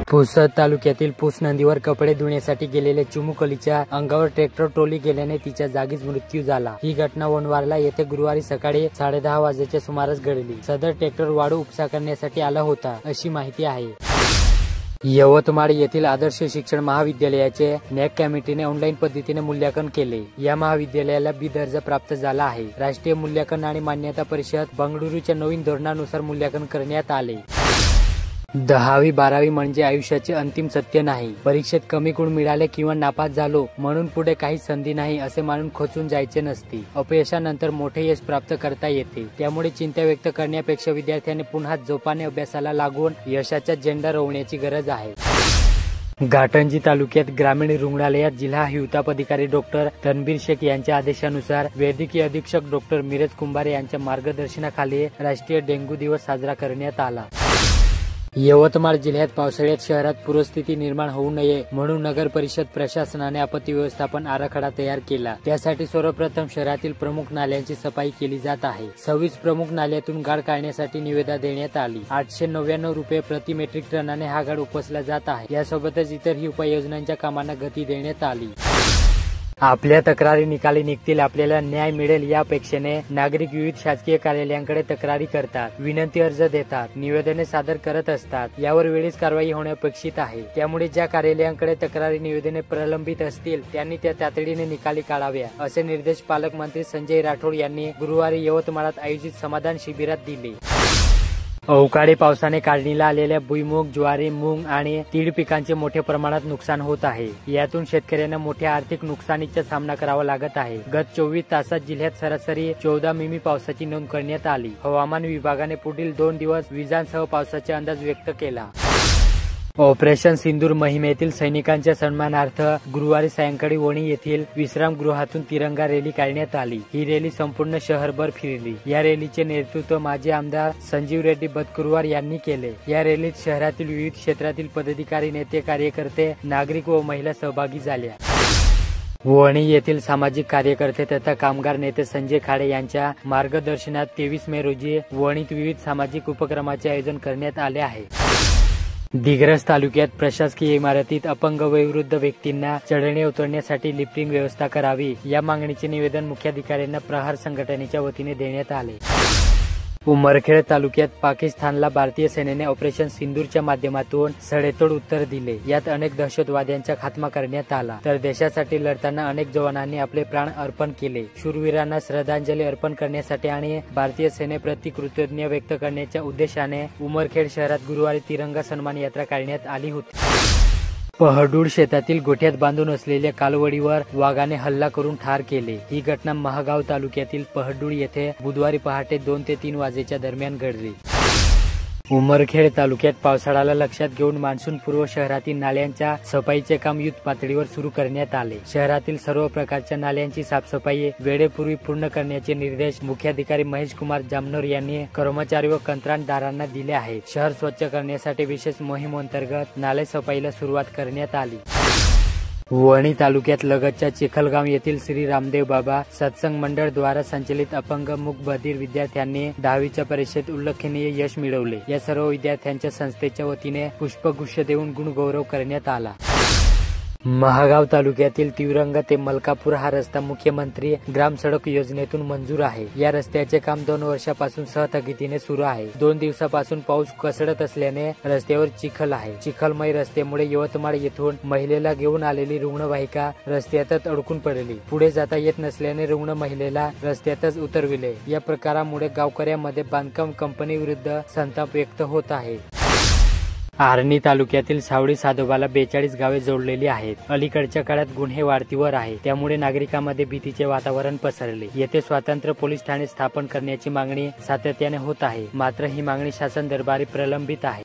पुसद तालुक्यातील पुस नदीवर कपडे धुण्यासाठी गेलेल्या चिमुकलीच्या अंगावर ट्रॅक्टर ट्रॉली गेल्याने तिच्या जागीच मृत्यू झाला। ही घटना वनवारला येथे गुरुवारी सकाळी 10:30 वाजेच्या सुमारास घडली। सदर ट्रॅक्टर वाळू उपसा करण्यासाठी आला होता अशी माहिती आहे। यवतमाळ येथील आदर्श शिक्षण महाविद्यालयाचे नॅक कमिटीने ऑनलाईन पद्धतीने मूल्यांकन केले। या महाविद्यालयाला बी दर्जा प्राप्त झाला आहे। राष्ट्रीय मूल्यांकन आणि मान्यता परिषद बंगळुरूच्या नवीन धोरणानुसार मूल्यांकन करण्यात आले। 10वी 12वी म्हणजे आयुष्याचे अंतिम सत्य नाही। परीक्षेत कमी गुण मिळाले किंवा नापास झालो म्हणून पुढे काही संधी नाही असे मानून खचून जायचे नसते। अपयशानंतर मोठे यश प्राप्त करता येते। त्यामुळे चिंता व्यक्त करण्यापेक्षा विद्यार्थ्यांनी पुन्हा जोपाने अभ्यासाला लागून यशाचा झेंडा रोवण्याची गरज आहे। घाटंजी तालुक्यात ग्रामीण रुग्णालयात जिल्हा हिवताप अधिकारी डॉक्टर तनबीर शेख यांच्या आदेशानुसार वैद्यकीय अधीक्षक डॉक्टर मिरज कुंभारे यांच्या मार्गदर्शनाखाली राष्ट्रीय डेंग्यू दिवस साजरा करण्यात आला। यवतमाळ जिल्ह्यात पावसाळ्यात शहरात पूरस्थिती निर्माण होऊ नये म्हणून नगर परिषद प्रशासनाने आपत्ती व्यवस्थापन आराखडा तयार केला। त्यासाठी सर्वप्रथम शहरातील प्रमुख नाल्यांची सफाई केली जात आहे। 26 प्रमुख नाल्यातून गाळ काढण्यासाठी निविदा देण्यात आली। 899 रुपये प्रति मेट्रिक टनाने हा गाळ उपसला जात आहे। यासोबतच इतरही उपाययोजनांच्या कामांना गती देण्यात आली। आपल्या तक्रारी निकाली निघतील, आपल्याला न्याय मिळेल या अपेक्षेने नागरिक विविध शासकीय कार्यालयांकडे तक्रारी करतात, विनंती अर्ज देतात, निवेदने सादर करत असतात। यावर वेळीच कारवाई होणे अपेक्षित आहे। त्यामुळे ज्या कार्यालयांकडे तक्रारी निवेदने प्रलंबित असतील त्यांनी त्या तातडीने निकाली काढाव्या असे निर्देश पालकमंत्री संजय राठोड यांनी गुरुवारी यवतमाळात आयोजित समाधान शिबिरात दिले। अवकाळी पावसाने काढणीला आलेल्या भुईमूग, ज्वारी, मूग आणि तीळ पिकांचे मोठ्या प्रमाणात नुकसान होत आहे। यातून शेतकऱ्यांना मोठ्या आर्थिक नुकसानीचा सामना करावा लागत आहे। गत 24 तासात जिल्ह्यात सरासरी 14 मिमी पावसाची नोंद करण्यात आली। हवामान विभागाने पुढील 2 दिवस विजांसह पावसाचा अंदाज व्यक्त केला। ऑपरेशन सिंदूर मोहिमेतील सैनिकांच्या सन्मानार्थ गुरुवारी सायंकाळी वणी येथील विश्रामगृहातून तिरंगा रॅली काढण्यात आली। ही रॅली संपूर्ण शहरभर फिरली। या रॅलीचे नेतृत्व माजी आमदार संजीव रेड्डी बदकुरवार यांनी केले। या रॅलीत शहरातील विविध क्षेत्रातील पदाधिकारी, नेते, कार्यकर्ते, नागरिक व महिला सहभागी झाल्या। वणी येथील सामाजिक कार्यकर्ते तथा कामगार नेते संजय खाडे यांच्या मार्गदर्शनात 23 मे रोजी वणीत विविध सामाजिक उपक्रमाचे आयोजन करण्यात आले आहे। दिग्रस तालुक्यात प्रशासकीय इमारतीत अपंग वयोवृद्ध व्यक्तींना चढणे उतरण्यासाठी लिफ्टिंग व्यवस्था करावी या मागणीचे निवेदन मुख्याधिकाऱ्यांना प्रहार संघटनेच्या वतीने देण्यात आले। उमरखेड तालुक्यात पाकिस्तानला भारतीय सेनेने ऑपरेशन सिंदूरच्या माध्यमातून सडेतोड उत्तर दिले। यात अनेक दहशतवाद्यांचा खात्मा करण्यात आला तर देशासाठी लढताना अनेक जवानांनी आपले प्राण अर्पण केले। शूरवीरांना श्रद्धांजली अर्पण करण्यासाठी आणि भारतीय सेनेप्रती कृतज्ञता व्यक्त करण्याच्या उद्देशाने उमरखेड शहरात गुरुवारी तिरंगा सन्मान यात्रा काढण्यात आली होती। पहडूळ शेतातील गोठ्यात बांधून असलेल्या कालवडीवर वाघाने हल्ला करून ठार केले। ही घटना महागाव तालुक्यातील पहडूळ येथे बुधवारी पहाटे 2 ते 3 वाजेच्या दरम्यान घडली। उमरखेड तालुक्यात पावसाळ्याला लक्षात घेऊन मान्सून पूर्व शहरातील नाल्यांच्या सफाईचे काम युद्ध पातळीवर सुरू करण्यात आले। शहरातील सर्व प्रकारच्या नाल्यांची साफसफाई वेळेपूर्वी पूर्ण करण्याचे निर्देश मुख्याधिकारी महेश कुमार जामनोर यांनी कर्मचारी व कंत्राटदारांना दिले आहेत। शहर स्वच्छ करण्यासाठी विशेष मोहीम अंतर्गत नाले सफाईला सुरुवात करण्यात आली। वणी तालुक्यात लगतच्या चिखलगाव येथील श्री रामदेव बाबा सत्संग मंडळ द्वारा संचलित अपंग मूक बधिर विद्यार्थ्यांनी 10वीच्या परीक्षेत उल्लेखनीय यश मिळवले। या सर्व विद्यार्थ्यांच्या संस्थेच्या वतीने पुष्पगुच्छ देऊन गुणगौरव करण्यात आला। महागाव तालुक्यातील तिवरंग ते मलकापूर हा रस्ता मुख्यमंत्री ग्राम सडक योजनेतून मंजूर आहे। या रस्त्याचे काम 2 वर्षापासून सहथगितीने सुरू आहे। 2 दिवसापासून पाऊस कोसळत असल्याने रस्त्यावर चिखल आहे। चिखलमय रस्त्यामुळे यवतमाळ येथून महिलेला घेऊन आलेली रुग्णवाहिका रस्त्यातच अडकून पडली। पुढे जाता येत नसल्याने रुग्ण महिलेला रस्त्यातच उतरविले। या प्रकारामुळे गावकऱ्यांमध्ये बांधकाम कंपनी विरुद्ध संताप व्यक्त होत आहे। आर्णी तालुक्यातील सावळी साधोबाला 42 गावे जोडलेली आहेत। अलीकडच्या काळात गुन्हे वाढतीवर आहे, त्यामुळे नागरिकांमध्ये भीतीचे वातावरण पसरले। येथे स्वतंत्र पोलीस ठाणे स्थापन करण्याची मागणी सातत्याने होत आहे, मात्र ही मागणी शासन दरबारी प्रलंबित आहे।